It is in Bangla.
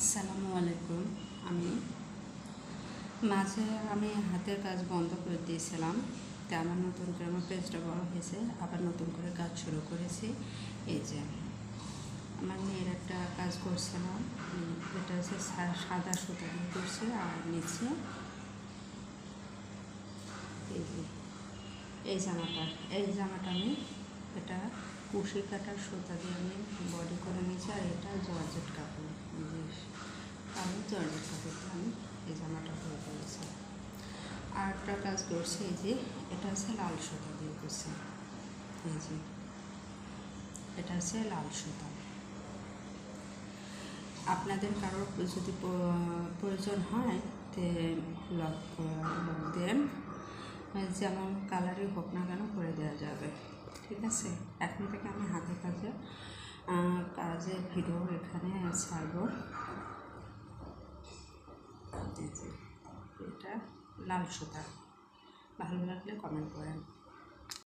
আসসালামু আলাইকুম। মাঝে হাতের কাজ বন্ধ করে দিয়েছিলাম, তো আমার নতুন করে আমার পেজটা বড় হয়েছে, আবার নতুন করে কাজ শুরু করেছি। এই যে আমার মেয়ের একটা কাজ করছিলাম, এটা হচ্ছে সাদা সুতা দিয়ে করছি, আর নিচে এই জামাটা আমি এটা কুশি কাটার সুতা দিয়ে আমি বডি করে নিয়েছি, আর এটা জর্জেট কাপড়, আমি জর্জেট কাপড়টা আমি এই জামাটা করে করেছি। আর একটা কাজ করছি, এই যে এটা হচ্ছে লাল সুতা দিয়ে করছি, এই যে এটা হচ্ছে লাল সুতা। আপনাদের কারোর যদি প্রয়োজন হয় তে লক দেন, যেমন কালারই হোক না কেন করে দেওয়া যাবে, ঠিক আছে। এখন থেকে আমি হাতে কাজের ভিডিও এখানে ছাড়ব। এটা লাল সুতা, ভালো লাগলে কমেন্ট করেন।